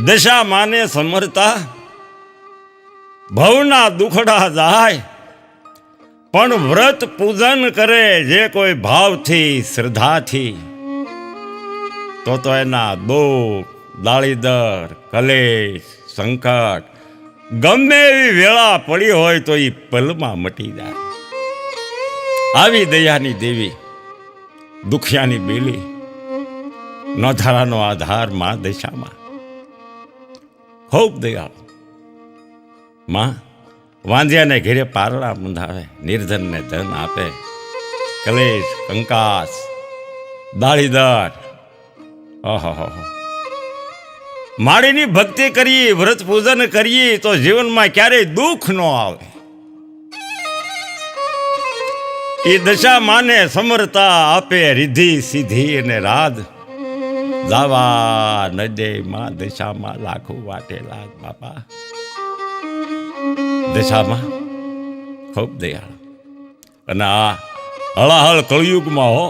દશા માને સમરતા ભવના દુખડા જાય, પણ વ્રત પૂજન કરે જે કોઈ ભાવથી શ્રદ્ધાથી, તો એના દુઃખ, દાળીદર, કલેશ, સંકટ ગમે એવી વેળા પડી હોય તો એ પલમાં મટી જાય. આવી દયાની દેવી, દુખિયાની બેલી, નોધારાનો આધાર માં દશામાં. ખૂબ દયાળુ માં વાંધ્યાને ઘેરે પારણા બંધાવે, નિર્ધનને ધન આપે, કલેશ, કંકાસ, દાળીદર, ઓહો માળીની ભક્તિ કરીએ, વ્રત પૂજન કરીએ તો જીવનમાં ક્યારેય દુઃખ ન આવે. એ દશા માને સમરતા આપે, રિદ્ધિ સિદ્ધિ અને રાજ, જાવા ન દે માં દશામાં લાખો વાટે લાગ. બાપા દશામાં ખૂબ દયાળુ. અને આ હળાહળ કળયુગમાં હો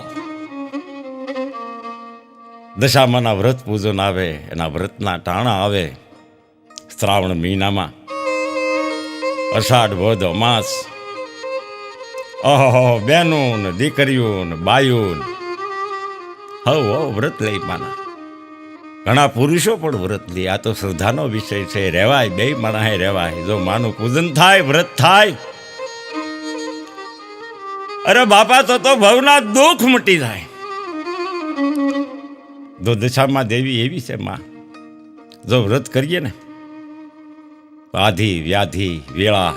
દશામાના વ્રત પૂજન આવે, એના વ્રતના ટાણા આવે. શ્રાવણ મહિનામાં અષાઢ વદ અમાસ, ઓહો બહેનો ને દીકરીઓ ને બાઈઓ હવ વ્રત લઈ માના. ઘણા પુરુષો પણ વ્રત લે. આ તો શ્રદ્ધાનો વિષય છે. રહેવાય, બે માણસે રહેવાય. જો માનું પૂજન થાય, વ્રત થાય, અરે બાપા તો ભવના દુઃખ મટી જાય. જો દશામાં દેવી એવી છે માં, જો વ્રત કરીએ ને, આધિ વ્યાધિ વેળા,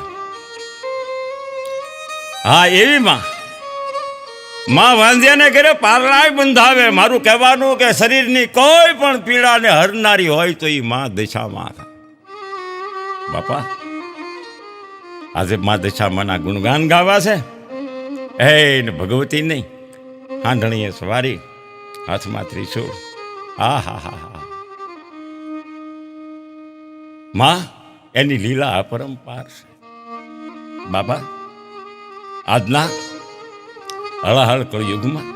હા એવી માં વાંધ્યાને ઘરે પારણાય બંધાવે. મારું કહેવાનું કે શરીરની કોઈ પણ પીડાને હરનારી હોય તો એ માં દશામાં. બાપા આજે માં દશામાંના ગુણગાન ગાવા છે. હે ને ભગવતી નહીં, હાંડણીએ સવારી, હાથમાં ત્રિશૂળ, હા માં એની લીલા અપરંપાર છે. બાબા આજના હળાહળ કળયુગમાં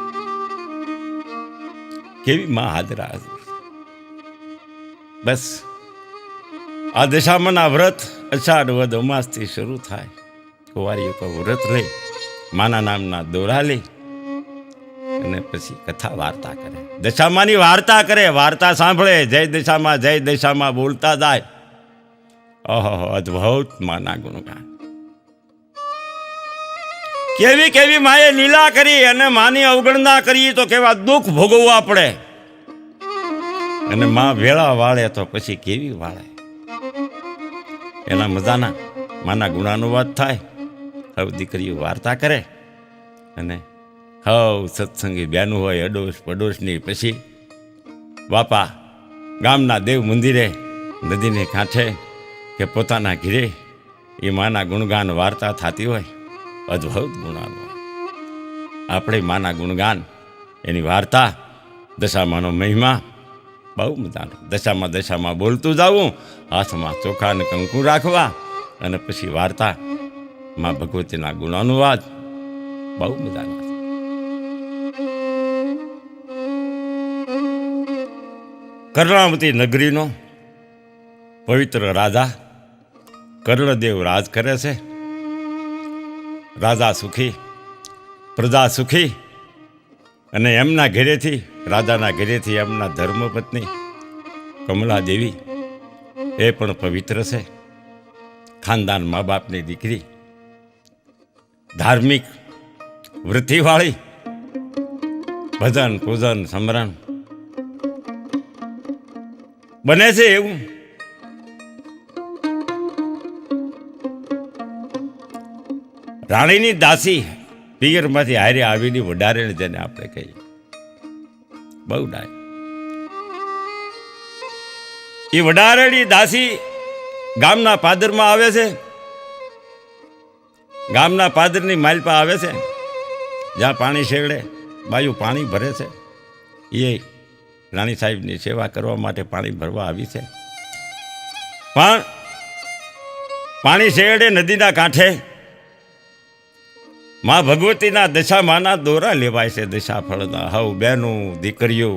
કેવી માં હાજરા હાજર. બસ આ દશામાના વ્રત અષાઢ વદ અમાસથી શરૂ થાય. કુંવારીઓ તો વ્રત લઈ, માના નામના દોરા લઈ અને પછી કથા વાર્તા કરે, દશામાની વાર્તા કરે, વાર્તા સાંભળે, જય દશામાં બોલતા જાય. ઓહો અદ્ભુત માના ગુણગાન. કેવી માએ લીલા કરી અને માની અવગણના કરી તો કેવા દુઃખ ભોગવવા પડે. અને માં વેળા વાળે તો પછી કેવી વાળે. એના મજાના માના ગુણાનુવાદ થાય. હવે દીકરીઓ વાર્તા કરે અને હવ સત્સંગી બેનું હોય અડોશ પડોશની, પછી બાપા ગામના દેવ મંદિરે, નદીને કાંઠે કે પોતાના ઘીરે એ માના ગુણગાન વાર્તા થતી હોય. અદ્ભુત ગુણાનુવાદ. આપણે માના ગુણગાન, એની વાર્તા, દશામાનો મહિમા બહુ મજાનો. દશામાં બોલતું જાવું, હાથમાં ચોખા ને કંકુ રાખવા, અને પછી વાર્તા માં ભગવતીના ગુણાનુવાદ બહુ મજાના. કર્ણાવતી નગરીનો પવિત્ર રાજા કર્ણદેવ રાજ કરે છે. રાજા સુખી, પ્રજા સુખી. અને એમના ઘેરેથી, રાજાના ઘેરેથી એમના ધર્મપત્ની કમલા દેવી એ પણ પવિત્ર છે. ખાનદાન મા બાપની દીકરી, ધાર્મિક વૃત્તિવાળી, ભજન પૂજન સમરણ બને છે. એવું રાણીની દાસી પિયરમાંથી હારે આવેલી વડારેણી, જેને આપણે કહીએ, બહુ ડાય. એ વડારેણી દાસી ગામના પાદરમાં આવે છે. ગામના પાદરની માલપા આવે છે, જ્યાં પાણી શેરડે બાયું પાણી ભરે છે. એ રાણી સાહેબની સેવા કરવા માટે પાણી ભરવા આવી છે. પણ પાણી શેરડે નદીના કાંઠે માં ભગવતીના દશામાના દોરા લેવાય છે. દશા ફળના હવ બહેનું દીકરીઓ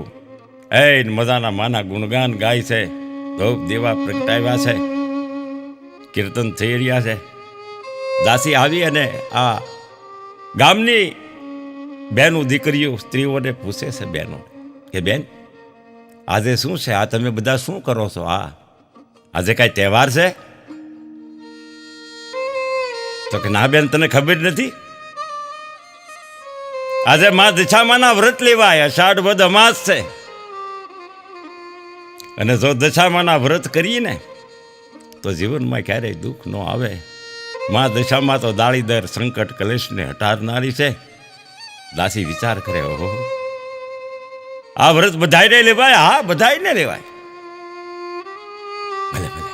એ મજાના માના ગુણગાન ગાય છે. ધૂપ દેવા પ્રગટાવ્યા છે, કીર્તન થઈ રહ્યા છે. દાસી આવી અને આ ગામની બહેનો દીકરીઓ સ્ત્રીઓને પૂછે છે, બહેનો કે બેન આજે શું છે? આ તમે બધા શું કરો છો? આજે કાંઈ તહેવાર છે? તો કે ના બેન, તને ખબર નથી? આજે મા દશામાના વ્રત લેવાય, અષાઢ વદ અમાસ છે. અને જો દશામાના વ્રત કરીને તો જીવનમાં ક્યારેય દુઃખ ન આવે. મા દશામાં તો દાળીદર સંકટ કલેશને હટારનારી છે. દાસી વિચાર કરે, ઓહો, આ વ્રત બધાયને લેવાય? હા, બધાયને લેવાય. ભલે ભલે.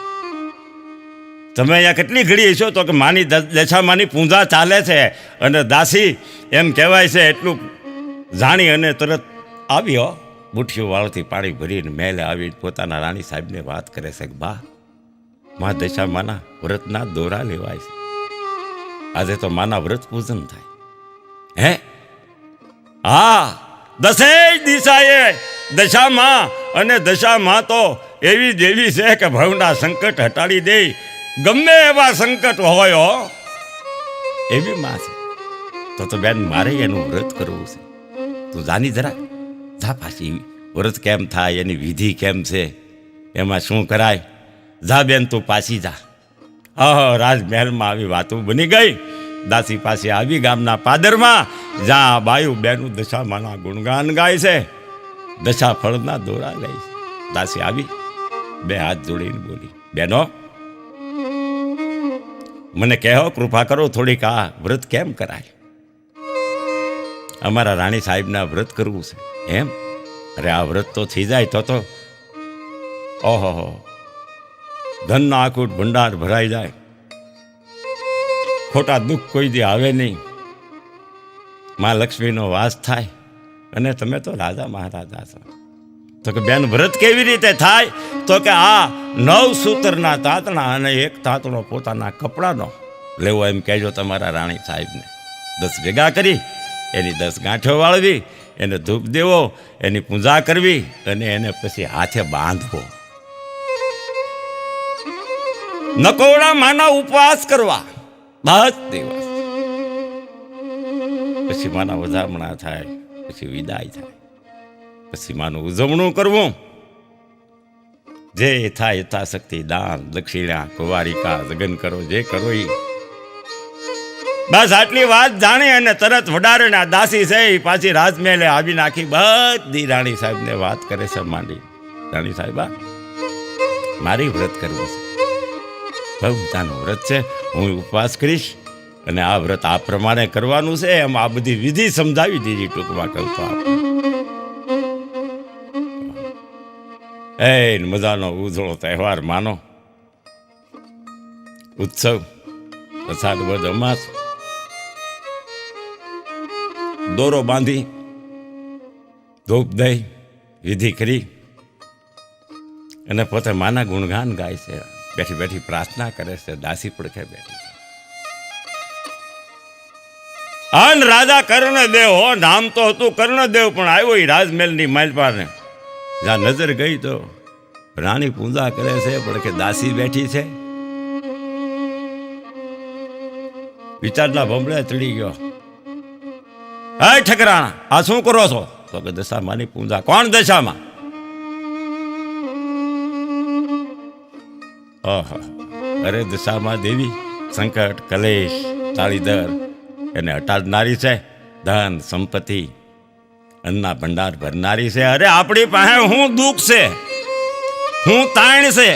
તમે અહીંયા કેટલી ઘડી છો? તો કે માની દશામાની પૂજા ચાલે છે. અને દાસી એમ કહેવાય છે એટલું જાણી અને તરત આવ્યો, મુઠ્ઠીઓ વાળથી પાણી ભરીને મહેલે આવી પોતાના રાણી સાહેબને વાત કરે છે કે બા, મા દશામાના વ્રતના દોરા લેવાય છે. આજે તો માના વ્રત પૂજન થાય. હે? હા, દસેય દિશાએ દશામાં, અને દશામાં તો એવી દેવી છે કે ભવના સંકટ હટાડી દે. ગમે એવા સંકટ હોય એવી માં છે. તો બેન મારે એનું વ્રત કરવું છે. તું જાની જરા, જા પાછી. વ્રત કેમ થાય, એની વિધિ કેમ છે, એમાં શું કરાય, જા બેન તું પાછી જા. રાજમહેલમાં આવી વાતો બની ગઈ. દાસી પાસે આવી ગામના પાદરમાં, જ્યાં બાયુ બેનું દશામાના ગુણગાન ગાય છે, દશા ફળના દોરા લે છે. દાસી આવી, બે હાથ જોડીને બોલી, બેનો મને કહો, કૃપા કરો થોડીક, આ વ્રત કેમ કરાય? અમારા રાણી સાહેબના વ્રત કરવું છે. એમ? અરે આ વ્રત તો થઈ જાય તો ઓહો, ધનનો આખું ભંડાર ભરાઈ જાય, ખોટા દુઃખ કોઈ દી આવે નહીં, માં લક્ષ્મીનો વાસ થાય, અને તમે તો રાજા મહારાજા છો. તો કે બેન વ્રત કેવી રીતે થાય? તો કે આ 9 સૂતરના તાંતણા અને એક તાંતણો પોતાના કપડાનો લેવો, એમ કહેજો તમારા રાણી સાહેબને. 10 ભેગા કરી એની 10 ગાંઠો વાળવી, એને ધૂપ દેવો, એની પૂજા કરવી, અને એને પછી હાથે બાંધવો. નકોડા માના ઉપવાસ કરવા 10 દિવસ. પછી માના વધામણા થાય, પછી વિદાય થાય, પછી માનું ઉજવણું કરવું. જે થાય યથાશક્તિ દાન, દક્ષિણા, કુંવારિકા, લગ્ન કરો, જે કરો એ. બસ આટલી વાત જાણી અને તરત વડારેના દાસી છે એ પાછી રાજમહેલે આવી નાખી. બધી રાણી સાહેબને વાત કરે છે માંડી, રાણી સાહેબા મારી વ્રત કરવું છે, ભગવતાનું વ્રત છે, હું ઉપવાસ કરીશ, અને આ વ્રત આ પ્રમાણે કરવાનું છે. એમ આ બધી વિધિ સમજાવી દીધી. ટૂંકમાં કહું તો મજાનો ઉજળો તહેવાર માનો, ઉત્સવ, અષાઢ વદ અમાસ. દોરો બાંધી, ધૂપ દઈ, વિધિ કરી, અને પોતે માના ગુણગાન ગાય છે. બેઠી બેઠી પ્રાર્થના કરે છે. દાસી પડખે બેઠી. અન રાજા કર્ણદેવ, નામ તો હતું કર્ણદેવ, પણ આવ્યો એ રાજમહેલની માલપાને. જ્યાં નજર ગઈ તો રાણી પૂજા કરે છે, પણ કે દાસી બેઠી છે. વિચારના ભમળે ચડી ગયો. હે ઠકરાણા, આ શું કરો છો? તો કે દશામાની પૂજા. કોણ દશામાં? અરે દશામાં દેવી સંકટ કલેશ તાળીદર એને હટાડનારી છે, ધન સંપત્તિ અન્ના ભંડાર ભરનારી છે. અરે આપણી પાસે હું દુઃખ છે, હું તાણ છે,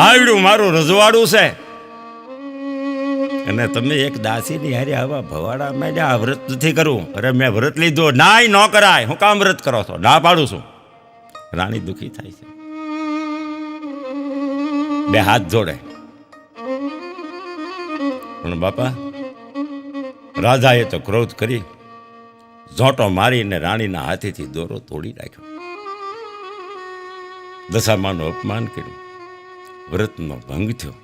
આવડ્યું મારું રજવાડું છે, અને તમે એક દાસીની હારે આવા ભવાડા માંડ્યા. આ વ્રત નથી કરવું. અરે મેં વ્રત લીધો. નાય ન કરાય. હું કામ વ્રત કરો છો? ના પાડું છું. રાણી દુઃખી થાય છે, બે હાથ જોડે. પણ બાપા રાજાએ તો ક્રોધ કરી ઝોંટો મારીને રાણીના હાથેથી દોરો તોડી નાખ્યો. દશામાનું અપમાન કર્યું, વ્રતનો ભંગ થયો.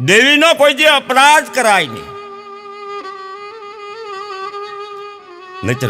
દેવીનો કોઈ જે અપરાધ કરાય નહીં. નહીતર